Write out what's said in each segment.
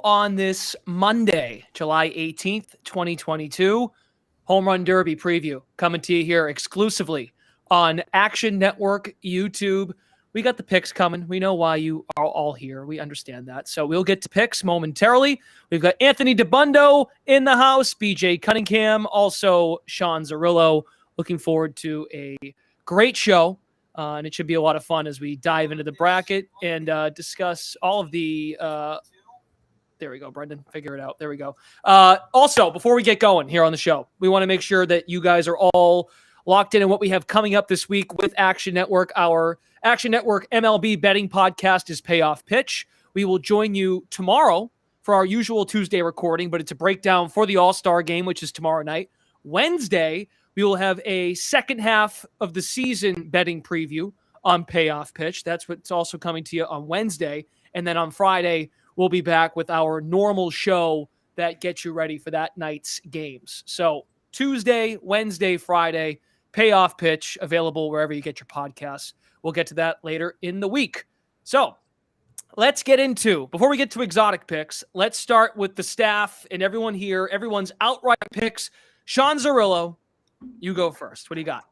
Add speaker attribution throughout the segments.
Speaker 1: on this Monday, July 18th, 2022. Home Run Derby preview coming to you here exclusively on Action Network YouTube. We got the picks coming. We know why you are all here. We understand that. So we'll get to picks momentarily. We've got Anthony Dabbundo in the house, BJ Cunningham, also Sean Zerillo. Looking forward to a great show. And it should be a lot of fun as we dive into the bracket and discuss all of the there we go, Brendan. Figure it out. There we go. Also, before we get going here on the show, we want to make sure that you guys are all locked in what we have coming up this week with Action Network. Our Action Network MLB betting podcast is Payoff Pitch. We will join you tomorrow for our usual Tuesday recording, but it's a breakdown for the All-Star game, which is tomorrow night. Wednesday, we will have a second half of the season betting preview on Payoff Pitch. That's what's also coming to you on Wednesday. And then on Friday, we'll be back with our normal show that gets you ready for that night's games. So Tuesday, Wednesday, Friday, Payoff Pitch, available wherever you get your podcasts. We'll get to that later in the week. So let's get into, before we get to exotic picks, let's start with the staff and everyone here, everyone's outright picks. Sean Zerillo, you go first. What do you got?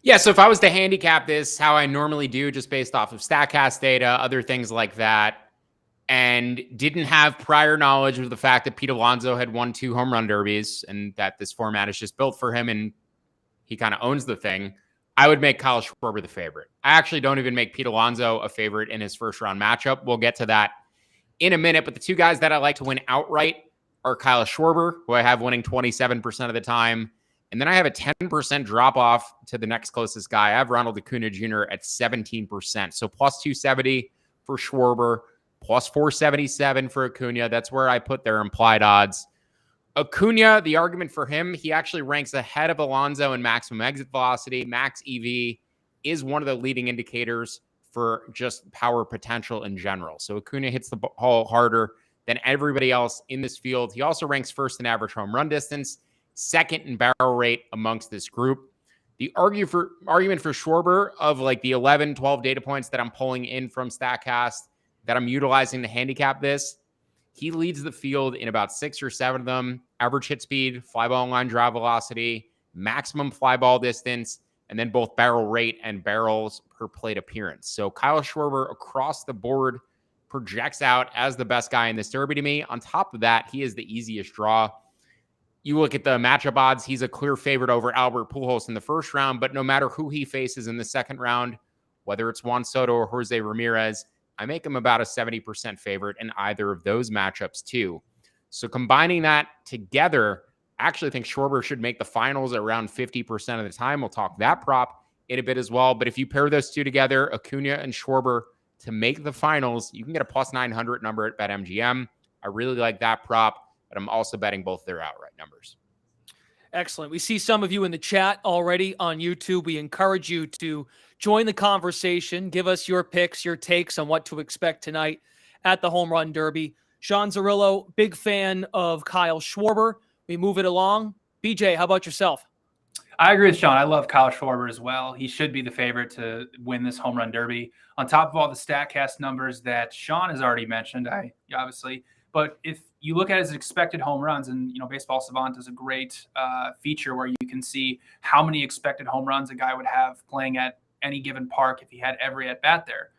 Speaker 2: Yeah, so if I was to handicap this, how I normally do, just based off of StatCast data, other things like that, and didn't have prior knowledge of the fact that Pete Alonso had won 2 home run derbies and that this format is just built for him and he kind of owns the thing, I would make Kyle Schwarber the favorite. I actually don't even make Pete Alonso a favorite in his first round matchup. We'll get to that in a minute, but the 2 guys that I like to win outright are Kyle Schwarber, who I have winning 27% of the time, and then I have a 10% drop off to the next closest guy. I have Ronald Acuna Jr. at 17%. So plus 270 for Schwarber, plus 477 for Acuna. That's where I put their implied odds. Acuna, the argument for him, he actually ranks ahead of Alonso in maximum exit velocity. Max EV is one of the leading indicators for just power potential in general. So Acuna hits the ball harder than everybody else in this field. He also ranks first in average home run distance, second in barrel rate amongst this group. The argument for Schwarber, of like the 11, 12 data points that I'm pulling in from StatCast that I'm utilizing to handicap this, he leads the field in about 6 or 7 of them. Average hit speed, fly ball line drive velocity, maximum fly ball distance, and then both barrel rate and barrels per plate appearance. So Kyle Schwarber across the board projects out as the best guy in this derby to me. On top of that, he is the easiest draw. You look at the matchup odds, he's a clear favorite over Albert Pujols in the first round, but no matter who he faces in the second round, whether it's Juan Soto or Jose Ramirez, I make him about a 70% favorite in either of those matchups too. So combining that together, I actually think Schwarber should make the finals around 50% of the time. We'll talk that prop in a bit as well. But if you pair those 2 together, Acuna and Schwarber, to make the finals, you can get a plus 900 number at BetMGM. I really like that prop, but I'm also betting both their outright numbers.
Speaker 1: Excellent. We see some of you in the chat already on YouTube. We encourage you to join the conversation. Give us your picks, your takes on what to expect tonight at the Home Run Derby. Sean Zerillo, big fan of Kyle Schwarber. We move it along. BJ, how about yourself?
Speaker 3: I agree with Sean. I love Kyle Schwarber as well. He should be the favorite to win this Home Run Derby. On top of all the StatCast numbers that Sean has already mentioned, obviously. But if you look at his expected home runs, and Baseball Savant does a great feature where you can see how many expected home runs a guy would have playing at any given park if he had every at bat there.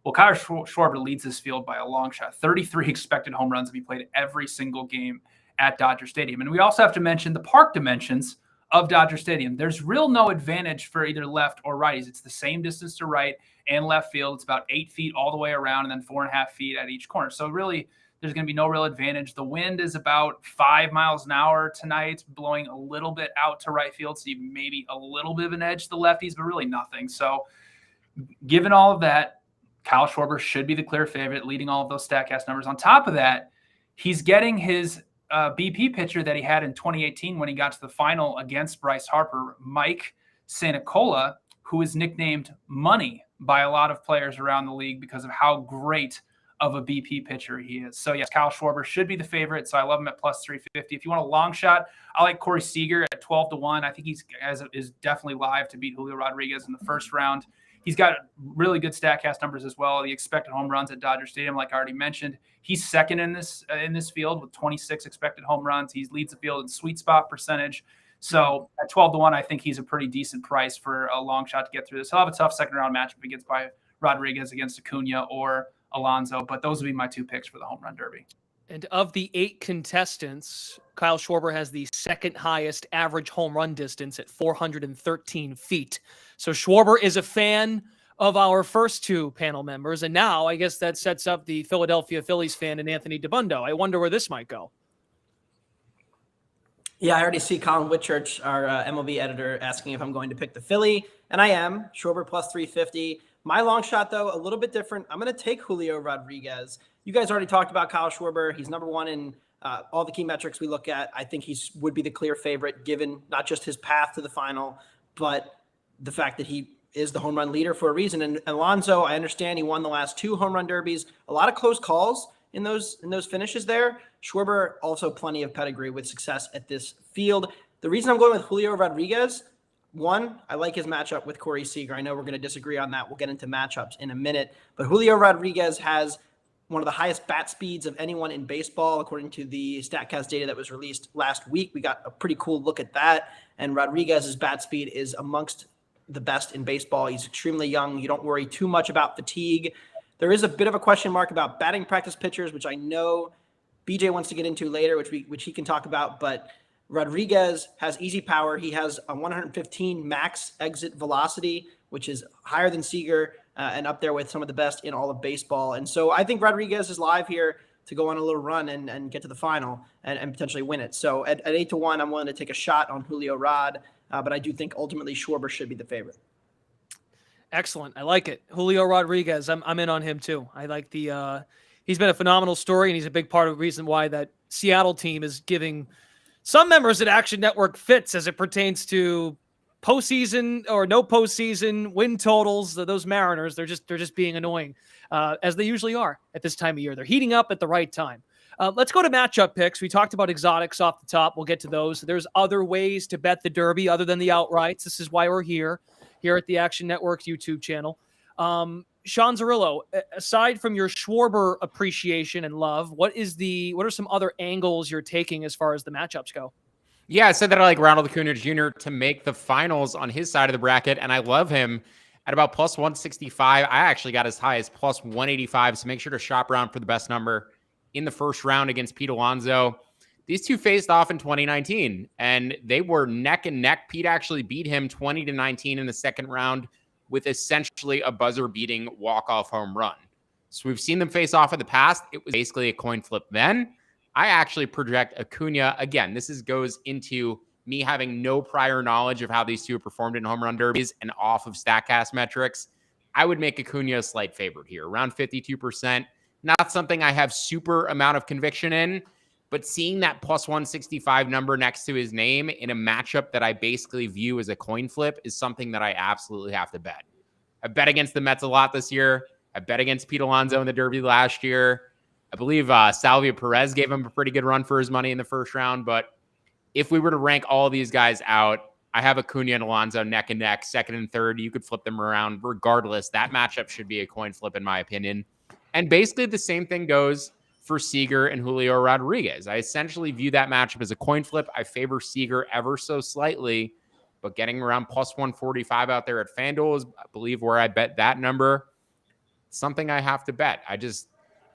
Speaker 3: Well, Kyle Schwarber leads this field by a long shot. 33 expected home runs if he played every single game at Dodger Stadium. And we also have to mention the park dimensions of Dodger Stadium. There's no advantage for either left or righties. It's the same distance to right and left field. It's about 8 feet all the way around and then 4.5 feet at each corner. So really, there's going to be no real advantage. The wind is about 5 miles an hour tonight, blowing a little bit out to right field. So you maybe a little bit of an edge to the lefties, but really nothing. So given all of that, Kyle Schwarber should be the clear favorite, leading all of those StatCast numbers. On top of that, he's getting his BP pitcher that he had in 2018 when he got to the final against Bryce Harper, Mike Santacola, who is nicknamed Money by a lot of players around the league because of how great of a BP pitcher he is. So yes, Kyle Schwarber should be the favorite. So I love him at plus 350. If you want a long shot, I like Corey Seager at 12-1. I think is definitely live to beat Julio Rodriguez in the first round. He's got really good StatCast numbers as well. The expected home runs at Dodger Stadium, like I already mentioned, he's second in this field with 26 expected home runs. He leads the field in sweet spot percentage. So at 12-1, I think he's a pretty decent price for a long shot to get through this. He'll have a tough second round matchup against Rodriguez against Acuna or Alonso, but those would be my two picks for the home run derby.
Speaker 1: And of the 8 contestants, Kyle Schwarber has the second highest average home run distance at 413 feet. So Schwarber is a fan of our first 2 panel members. And now I guess that sets up the Philadelphia Phillies fan and Anthony Dabbundo. I wonder where this might go.
Speaker 4: Yeah, I already see Colin Whitchurch, our MLB editor, asking if I'm going to pick the Philly. And I am. Schwarber plus 350. My long shot, though, a little bit different. I'm going to take Julio Rodriguez. You guys already talked about Kyle Schwarber. He's number 1 in all the key metrics we look at. I think he would be the clear favorite, given not just his path to the final, but the fact that he is the home run leader for a reason. And Alonso, I understand he won the last 2 home run derbies. A lot of close calls in those finishes there. Schwarber also plenty of pedigree with success at this field. The reason I'm going with Julio Rodriguez, 1, I like his matchup with Corey Seager. I know we're going to disagree on that. We'll get into matchups in a minute. But Julio Rodriguez has one of the highest bat speeds of anyone in baseball, according to the StatCast data that was released last week. We got a pretty cool look at that. And Rodriguez's bat speed is amongst the best in baseball. He's extremely young. You don't worry too much about fatigue. There is a bit of a question mark about batting practice pitchers, which I know BJ wants to get into later, which he can talk about. But Rodriguez has easy power. He has a 115 max exit velocity, which is higher than Seager and up there with some of the best in all of baseball. And so I think Rodriguez is live here to go on a little run and get to the final and potentially win it. So at 8-1, I'm willing to take a shot on Julio Rod, but I do think ultimately Schwarber should be the favorite.
Speaker 1: Excellent. I like it. Julio Rodriguez. I'm in on him too. I like he's been a phenomenal story, and he's a big part of the reason why that Seattle team is giving some members at Action Network fits as it pertains to postseason or no postseason win totals. Those Mariners, they're just being annoying, as they usually are at this time of year. They're heating up at the right time. Let's go to matchup picks. We talked about exotics off the top. We'll get to those. There's other ways to bet the Derby other than the outrights. This is why we're here at the Action Network's YouTube channel. Sean Zerillo, aside from your Schwarber appreciation and love, what are some other angles you're taking as far as the matchups go?
Speaker 2: Yeah, I said that I like Ronald Acuna Jr. to make the finals on his side of the bracket, and I love him at about plus 165. I actually got as high as plus 185, so make sure to shop around for the best number in the first round against Pete Alonso. These two faced off in 2019, and they were neck and neck. Pete actually beat him 20-19 in the second round with essentially a buzzer-beating walk-off home run. So we've seen them face off in the past. It was basically a coin flip then. I actually project Acuna. Again, this goes into me having no prior knowledge of how these two have performed in home run derbies and off of StatCast metrics. I would make Acuna a slight favorite here, around 52%. Not something I have super amount of conviction in, but seeing that plus 165 number next to his name in a matchup that I basically view as a coin flip is something that I absolutely have to bet. I bet against the Mets a lot this year. I bet against Pete Alonso in the Derby last year. I believe Salvia Perez gave him a pretty good run for his money in the first round. But if we were to rank all these guys out, I have Acuna and Alonso neck and neck, second and third. You could flip them around. Regardless, that matchup should be a coin flip in my opinion. And basically the same thing goes for Seager and Julio Rodriguez. I essentially view that matchup as a coin flip. I favor Seager ever so slightly, but getting around plus 145 out there at FanDuel is, I believe, where I bet that number. Something I have to bet. I just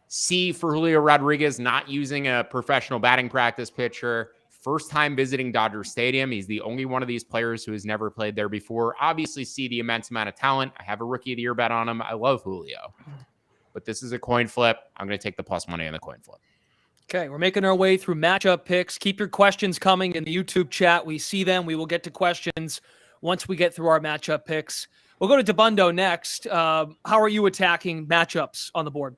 Speaker 2: see for Julio Rodriguez not using a professional batting practice pitcher, first time visiting Dodger Stadium. He's the only one of these players who has never played there before. Obviously see the immense amount of talent. I have a rookie of the year bet on him. I love Julio. But this is a coin flip. I'm going to take the plus money on the coin flip.
Speaker 1: Okay, we're making our way through matchup picks. Keep your questions coming in the YouTube chat. We see them. We will get to questions once we get through our matchup picks. We'll go to Dabbundo next. How are you attacking matchups on the board?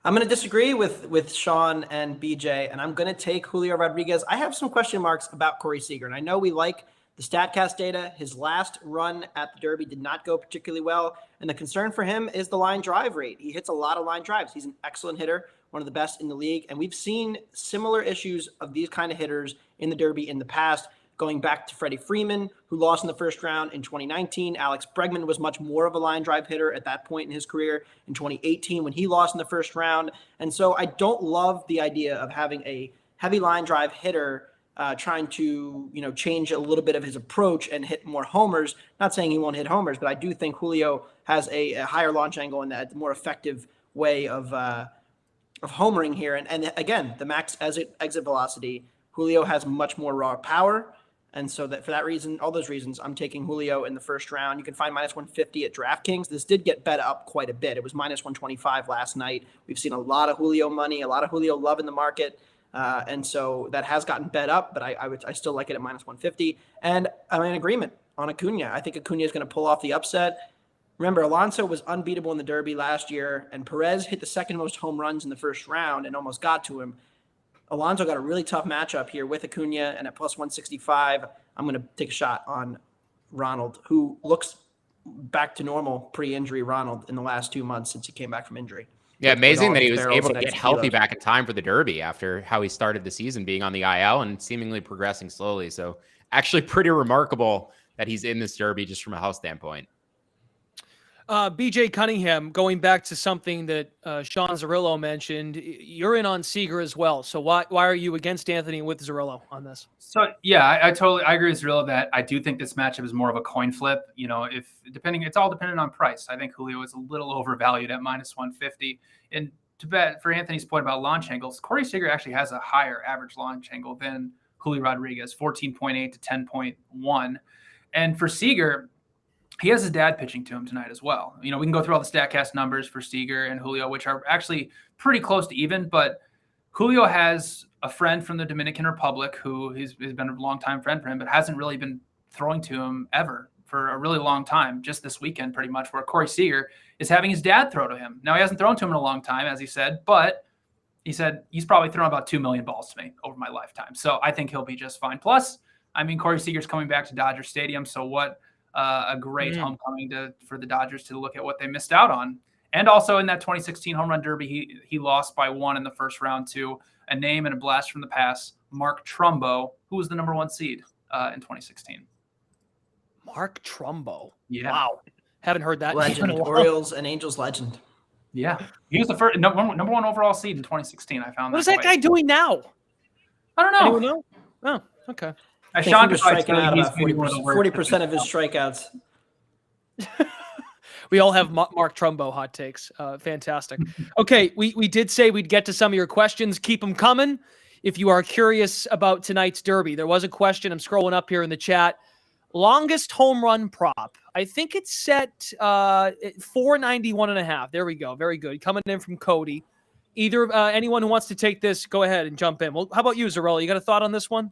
Speaker 4: I'm going to disagree with Sean and BJ, and I'm going to take Julio Rodriguez. I have some question marks about Corey Seager, and I know we like the StatCast data. His last run at the Derby did not go particularly well, and the concern for him is the line drive rate. He hits a lot of line drives. He's an excellent hitter, one of the best in the league, and we've seen similar issues of these kind of hitters in the Derby in the past. going back to Freddie Freeman, who lost in the first round in 2019. Alex Bregman was much more of a line drive hitter at that point in his career in 2018 when he lost in the first round. And so I don't love the idea of having a heavy line drive hitter trying to, change a little bit of his approach and hit more homers. Not saying he won't hit homers, but I do think Julio has a higher launch angle and that more effective way of homering here. And again, the max exit velocity, Julio has much more raw power. And so that for that reason, all those reasons, I'm taking Julio in the first round. You can find -150 at DraftKings. This did get bet up quite a bit. It was -125 last night. We've seen a lot of Julio money, a lot of Julio love in the market. And so that has gotten bet up, but I still like it at -150. And I'm in agreement on Acuna. I think Acuna is going to pull off the upset. Remember, Alonso was unbeatable in the Derby last year, and Perez hit the second most home runs in the first round and almost got to him. Alonso got a really tough matchup here with Acuna, and at +165, I'm going to take a shot on Ronald, who looks back to normal pre-injury Ronald in the last 2 months since he came back from injury.
Speaker 2: Yeah, amazing that he was able to get healthy back in time for the Derby after how he started the season being on the IL and seemingly progressing slowly. So actually pretty remarkable that he's in this Derby just from a health standpoint.
Speaker 1: BJ Cunningham, going back to something that Sean Zerillo mentioned, you're in on Seager as well. So why are you against Anthony with Zerillo on this?
Speaker 3: So yeah, I agree with Zerillo that I do think this matchup is more of a coin flip. It's all dependent on price. I think Julio is a little overvalued at -150. And to bet for Anthony's point about launch angles, Corey Seager actually has a higher average launch angle than Julio Rodriguez, 14.8 to 10.1. And for Seager, he has his dad pitching to him tonight as well. We can go through all the StatCast numbers for Seager and Julio, which are actually pretty close to even, but Julio has a friend from the Dominican Republic who has been a longtime friend for him, but hasn't really been throwing to him ever for a really long time, just this weekend pretty much, where Corey Seager is having his dad throw to him. Now, he hasn't thrown to him in a long time, as he said, but he said he's probably thrown about 2 million balls to me over my lifetime. So I think he'll be just fine. Plus, Corey Seager's coming back to Dodger Stadium, so what a great homecoming for the Dodgers to look at what they missed out on. And also in that 2016 home run derby, he lost by 1 in the first round to a name and a blast from the past, Mark Trumbo, who was the number 1 seed in 2016.
Speaker 1: Mark Trumbo.
Speaker 3: Yeah.
Speaker 1: Wow. Haven't heard that.
Speaker 4: Legend, Orioles and Angels legend.
Speaker 3: Yeah. He was the first number 1 overall seed in 2016. I found
Speaker 1: What is that guy doing now?
Speaker 3: I don't know.
Speaker 1: Anyone know? Oh, okay.
Speaker 4: I think he was striking out about 40% of his strikeouts.
Speaker 1: We all have Mark Trumbo hot takes. Fantastic. Okay, we did say we'd get to some of your questions. Keep them coming. If you are curious about tonight's Derby, there was a question. I'm scrolling up here in the chat. Longest home run prop. I think it's set at 491.5. There we go. Very good. Coming in from Cody. Either anyone who wants to take this, go ahead and jump in. Well, how about you, Zerillo? You got a thought on this one?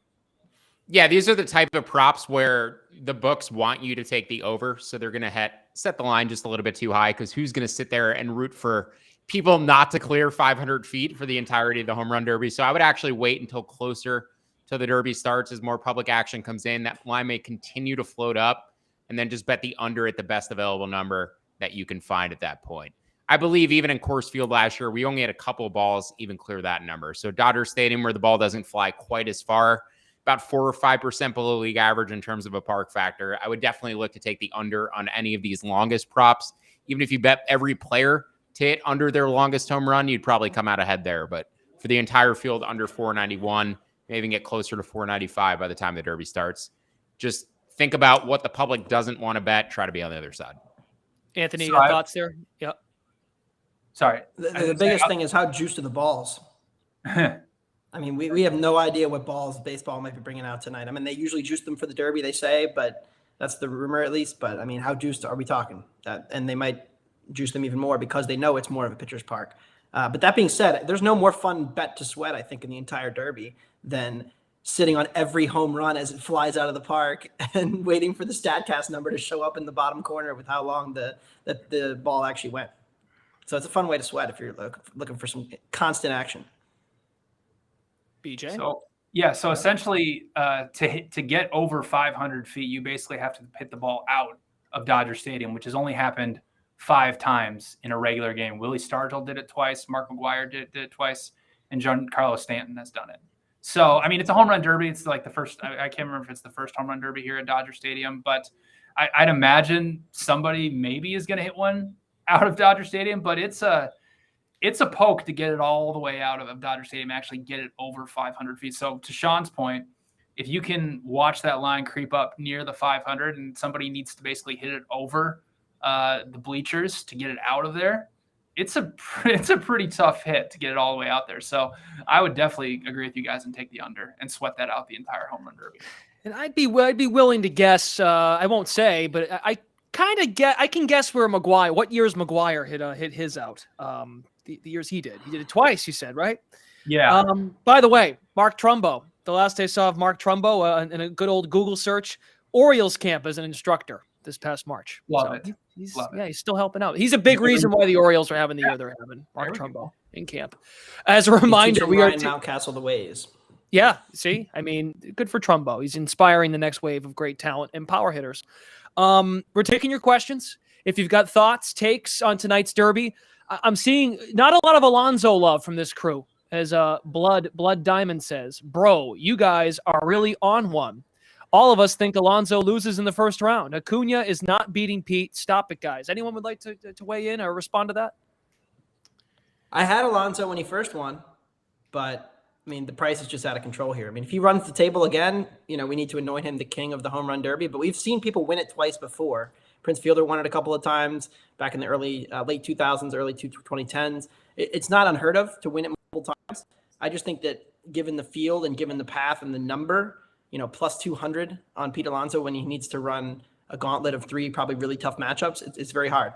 Speaker 2: Yeah, these are the type of props where the books want you to take the over. So they're going to set the line just a little bit too high because who's going to sit there and root for people not to clear 500 feet for the entirety of the home run derby? So I would actually wait until closer to the derby starts as more public action comes in. That line may continue to float up and then just bet the under at the best available number that you can find at that point. I believe even in Coors Field last year, we only had a couple of balls even clear that number. So Dodger Stadium, where the ball doesn't fly quite as far, about 4 or 5% below league average in terms of a park factor. I would definitely look to take the under on any of these longest props. Even if you bet every player to hit under their longest home run, you'd probably come out ahead there. But for the entire field, under 491, maybe even get closer to 495 by the time the Derby starts. Just think about what the public doesn't want to bet. Try to be on the other side.
Speaker 1: Anthony, your thoughts there? Yeah.
Speaker 3: Sorry.
Speaker 4: The biggest thing is how juiced are the balls. We have no idea what balls baseball might be bringing out tonight. They usually juice them for the Derby, they say, but that's the rumor at least. But how juiced are we talking? And they might juice them even more because they know it's more of a pitcher's park. But that being said, there's no more fun bet to sweat, I think, in the entire Derby than sitting on every home run as it flies out of the park and waiting for the StatCast number to show up in the bottom corner with how long the ball actually went. So it's a fun way to sweat if you're looking for some constant action.
Speaker 1: BJ?
Speaker 3: So essentially to get over 500 feet, you basically have to hit the ball out of Dodger Stadium, which has only happened 5 times in a regular game. Willie Stargell did it twice, Mark McGwire did it twice, and Giancarlo Stanton has done it. So, I mean, it's a home run derby. It's like the first, I can't remember if it's the first home run derby here at Dodger Stadium, but I'd imagine somebody maybe is going to hit one out of Dodger Stadium, but it's a poke to get it all the way out of Dodger Stadium, actually get it over 500 feet. So to Sean's point, if you can watch that line creep up near the 500 and somebody needs to basically hit it over the bleachers to get it out of there, it's a pretty tough hit to get it all the way out there. So I would definitely agree with you guys and take the under and sweat that out the entire home run derby.
Speaker 1: And I'd be willing to guess. I won't say, but I can guess where what years McGuire hit his out. The years he did it twice. You said, right?
Speaker 3: Yeah.
Speaker 1: By the way, Mark Trumbo. The last I saw of Mark Trumbo in a good old Google search, Orioles camp as an instructor this past March.
Speaker 3: Love it.
Speaker 1: He's still helping out. He's a big reason why the Orioles are having the year they're having. Mark Trumbo in camp. As a reminder, we are
Speaker 4: Mountcastle the ways.
Speaker 1: Yeah, see, I mean, good for Trumbo. He's inspiring the next wave of great talent and power hitters. We're taking your questions. If you've got thoughts, takes on tonight's derby, I'm seeing not a lot of Alonso love from this crew. As Blood Diamond says, bro, you guys are really on one. All of us think Alonso loses in the first round. Acuna is not beating Pete. Stop it, guys. Anyone would like to weigh in or respond to that?
Speaker 4: I had Alonso when he first won, but I mean, the price is just out of control here. I mean, if he runs the table again, we need to anoint him the king of the home run derby, but we've seen people win it twice before. Prince Fielder won it a couple of times back in the late 2000s, early 2010s. It's not unheard of to win it multiple times. I just think that given the field and given the path and the number, plus 200 on Pete Alonso when he needs to run a gauntlet of 3 probably really tough matchups, it's very hard.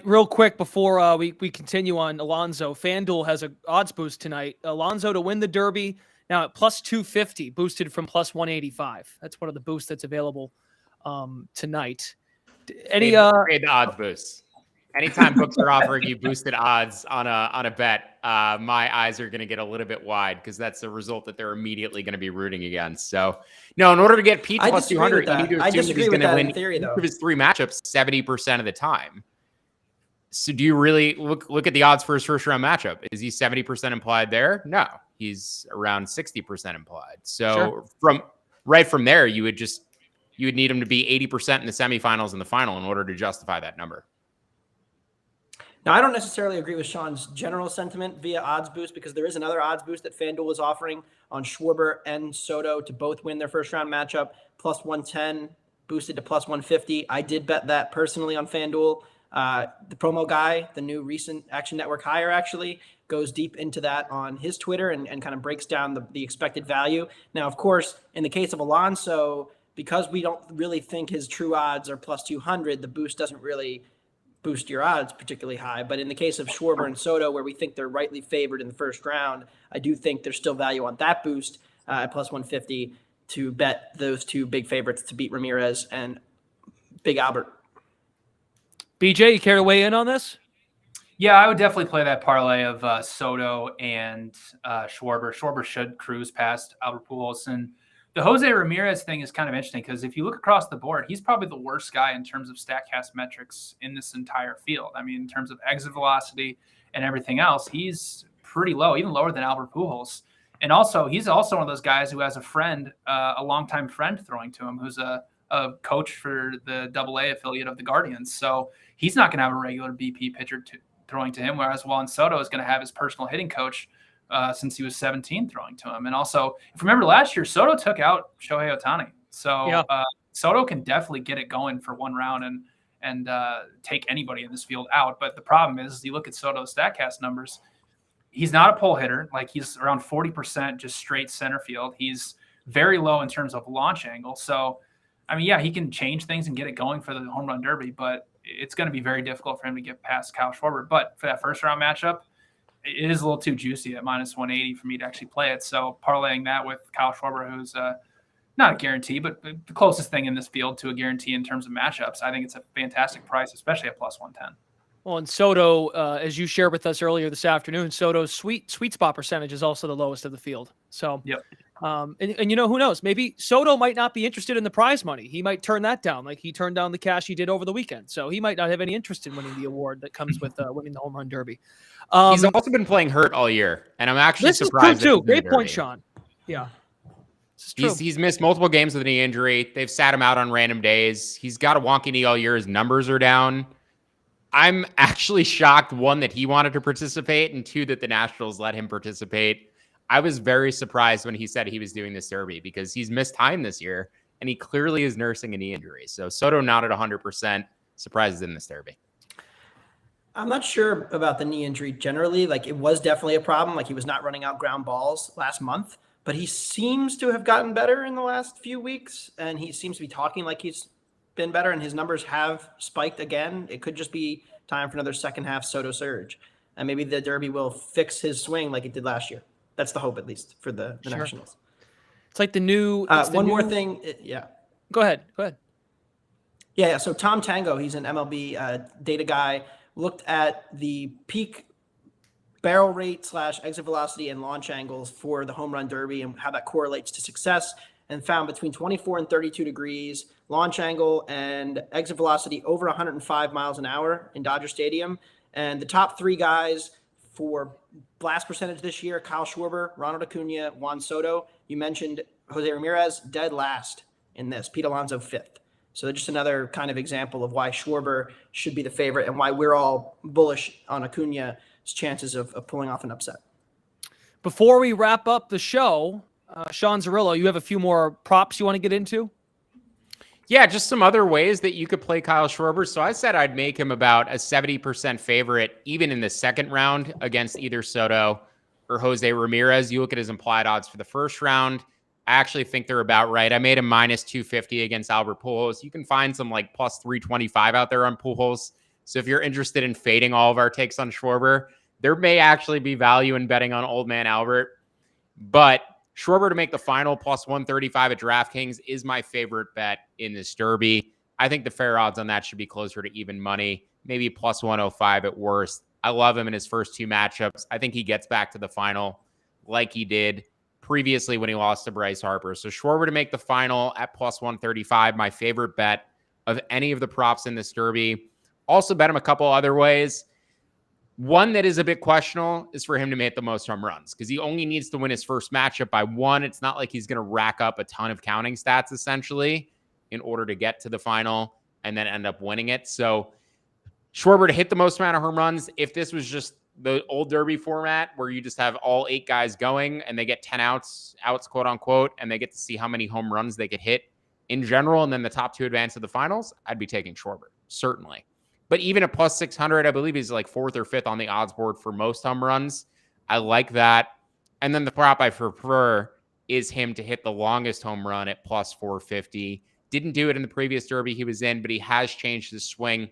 Speaker 1: Real quick before we continue on Alonso, FanDuel has an odds boost tonight. Alonso to win the Derby now at plus 250, boosted from plus 185. That's one of the boosts that's available tonight.
Speaker 2: Any odds boosts? Anytime books are offering you boosted odds on a bet, my eyes are going to get a little bit wide because that's the result that they're immediately going to be rooting against. So, no, in order to get Pete plus 200, you need to assume that he's going to win each of his 3 matchups 70% of the time. So do you really look at the odds for his first round matchup? Is he 70% implied there? No, he's around 60% implied. So from there, you would need him to be 80% in the semifinals and the final in order to justify that number.
Speaker 4: Now, I don't necessarily agree with Sean's general sentiment via odds boost because there is another odds boost that FanDuel is offering on Schwarber and Soto to both win their first round matchup, plus 110, boosted to plus 150. I did bet that personally on FanDuel. The promo guy, the new recent Action Network hire, actually goes deep into that on his Twitter and kind of breaks down the expected value. Now, of course, in the case of Alonso, because we don't really think his true odds are plus 200, the boost doesn't really boost your odds particularly high. But in the case of Schwarber and Soto, where we think they're rightly favored in the first round, I do think there's still value on that boost at plus 150 to bet those 2 big favorites to beat Ramirez and Big Albert.
Speaker 1: BJ, you care to weigh in on this?
Speaker 3: Yeah, I would definitely play that parlay of Soto and Schwarber. Schwarber should cruise past Albert Pujols. And the Jose Ramirez thing is kind of interesting because if you look across the board, he's probably the worst guy in terms of StatCast metrics in this entire field. I mean, in terms of exit velocity and everything else, he's pretty low, even lower than Albert Pujols. And also, he's also one of those guys who has a friend, a longtime friend throwing to him, who's a coach for the AA affiliate of the Guardians. So he's not going to have a regular BP pitcher throwing to him, whereas Juan Soto is going to have his personal hitting coach since he was 17 throwing to him. And also, if you remember last year, Soto took out Shohei Ohtani. So Soto can definitely get it going for one round and take anybody in this field out. But the problem is you look at Soto's StatCast numbers, he's not a pull hitter. Like he's around 40% just straight center field. He's very low in terms of launch angle. So, I mean, yeah, he can change things and get it going for the home run derby, but it's going to be very difficult for him to get past Kyle Schwarber. But for that first round matchup, it is a little too juicy at minus 180 for me to actually play it. So parlaying that with Kyle Schwarber, who's not a guarantee, but the closest thing in this field to a guarantee in terms of matchups, I think it's a fantastic price, especially at plus 110.
Speaker 1: Well, and Soto, as you shared with us earlier this afternoon, Soto's sweet spot percentage is also the lowest of the field. So And who knows? Maybe Soto might not be interested in the prize money. He might turn that down, like he turned down the cash he did over the weekend. So he might not have any interest in winning the award that comes with winning the home run derby.
Speaker 2: He's also been playing hurt all year, and I'm actually surprised.
Speaker 1: This is true, too. Great point, Sean. Yeah.
Speaker 2: He's missed multiple games with a knee injury. They've sat him out on random days. He's got a wonky knee all year. His numbers are down. I'm actually shocked, one, that he wanted to participate, and two, that the Nationals let him participate. I was very surprised when he said he was doing this derby because he's missed time this year, and he clearly is nursing a knee injury. So Soto not at 100%. Surprises in this derby.
Speaker 4: I'm not sure about the knee injury generally. Like, it was definitely a problem. Like, he was not running out ground balls last month, but he seems to have gotten better in the last few weeks, and he seems to be talking like he's been better, and his numbers have spiked again. It could just be time for another second half Soto surge, and maybe the derby will fix his swing like it did last year. That's the hope, at least, for the Nationals.
Speaker 1: It's like the new.
Speaker 4: More thing. Yeah.
Speaker 1: Go ahead.
Speaker 4: Yeah. So Tom Tango, he's an MLB data guy, looked at the peak barrel rate / exit velocity and launch angles for the home run derby and how that correlates to success, and found between 24 and 32 degrees launch angle and exit velocity over 105 miles an hour in Dodger Stadium. And the top three guys for blast percentage this year: Kyle Schwarber, Ronald Acuna, Juan Soto. You mentioned Jose Ramirez, dead last in this. Pete Alonso, fifth. So just another kind of example of why Schwarber should be the favorite and why we're all bullish on Acuna's chances of pulling off an upset.
Speaker 1: Before we wrap up the show, Sean Zerillo, you have a few more props you want to get into?
Speaker 2: Yeah, just some other ways that you could play Kyle Schwarber. So I said I'd make him about a 70% favorite, even in the second round against either Soto or Jose Ramirez. You look at his implied odds for the first round, I actually think they're about right. I made him minus 250 against Albert Pujols. You can find some like plus 325 out there on Pujols. So if you're interested in fading all of our takes on Schwarber, there may actually be value in betting on old man Albert. But Schwarber to make the final plus 135 at DraftKings is my favorite bet in this derby. I think the fair odds on that should be closer to even money, maybe plus 105 at worst. I love him in his first two matchups. I think he gets back to the final like he did previously when he lost to Bryce Harper. So Schwarber to make the final at plus 135, my favorite bet of any of the props in this derby. Also bet him a couple other ways. One that is a bit questionable is for him to make the most home runs because he only needs to win his first matchup by one. It's not like he's going to rack up a ton of counting stats essentially in order to get to the final and then end up winning it. So Schwarber to hit the most amount of home runs. If this was just the old derby format where you just have all 8 guys going and they get 10 outs quote unquote, and they get to see how many home runs they could hit in general, and then the top 2 advance to the finals, I'd be taking Schwarber, certainly. But even at plus 600, I believe he's like 4th or 5th on the odds board for most home runs. I like that. And then the prop I prefer is him to hit the longest home run at plus 450. Didn't do it in the previous derby he was in, but he has changed his swing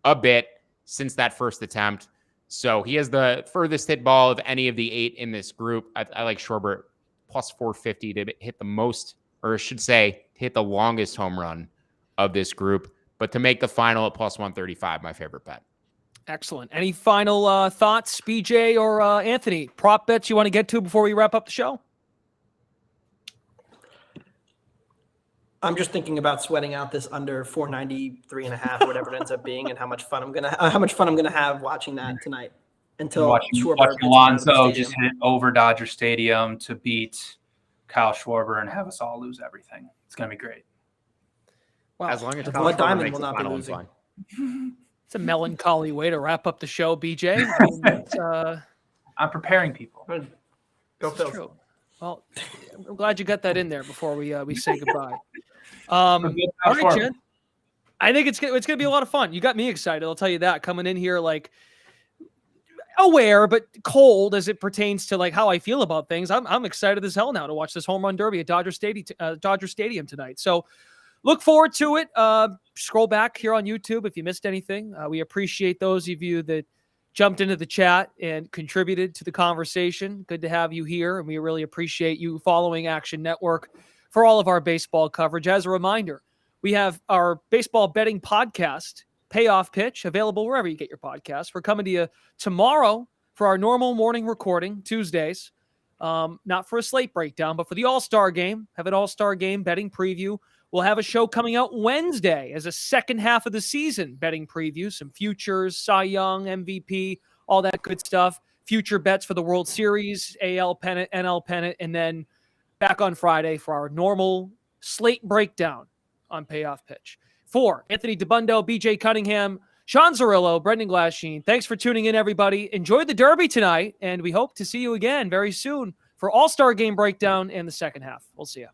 Speaker 2: a bit since that first attempt. So he has the furthest hit ball of any of the 8 in this group. I like Schwarber plus 450 to hit the most, or I should say, hit the longest home run of this group. But to make the final at plus 135, my favorite bet.
Speaker 1: Excellent. Any final thoughts, BJ or Anthony? Prop bets you want to get to before we wrap up the show?
Speaker 4: I'm just thinking about sweating out this under 493.5, whatever it ends up being, and how much fun I'm gonna have watching that tonight. Until
Speaker 3: watching Alonso just hit over Dodger Stadium to beat Kyle Schwarber and have us all lose everything. It's gonna be great.
Speaker 1: Wow.
Speaker 2: As long as
Speaker 4: Blood Diamond will not be losing.
Speaker 1: It's a melancholy way to wrap up the show, BJ.
Speaker 3: I'm preparing people.
Speaker 4: Go Phils.
Speaker 1: True. Well, I'm glad you got that in there before we say goodbye. All right, Jen. I think it's gonna be a lot of fun. You got me excited. I'll tell you that. Coming in here like aware but cold as it pertains to like how I feel about things. I'm excited as hell now to watch this home run derby at Dodger Stadium tonight. So look forward to it. Scroll back here on YouTube if you missed anything. We appreciate those of you that jumped into the chat and contributed to the conversation. Good to have you here, and we really appreciate you following Action Network for all of our baseball coverage. As a reminder, we have our baseball betting podcast, Payoff Pitch, available wherever you get your podcasts. We're coming to you tomorrow for our normal morning recording, Tuesdays. not for a slate breakdown, but for the All-Star game. Have an All-Star game betting preview. We'll have a show coming out Wednesday as a second half of the season betting preview, some futures, Cy Young, MVP, all that good stuff. Future bets for the World Series, AL pennant, NL pennant, and then back on Friday for our normal slate breakdown on Payoff Pitch. For Anthony Dabbundo, BJ Cunningham, Sean Zerillo, Brendan Glasheen, thanks for tuning in, everybody. Enjoy the Derby tonight, and we hope to see you again very soon for All-Star Game breakdown and the second half. We'll see you.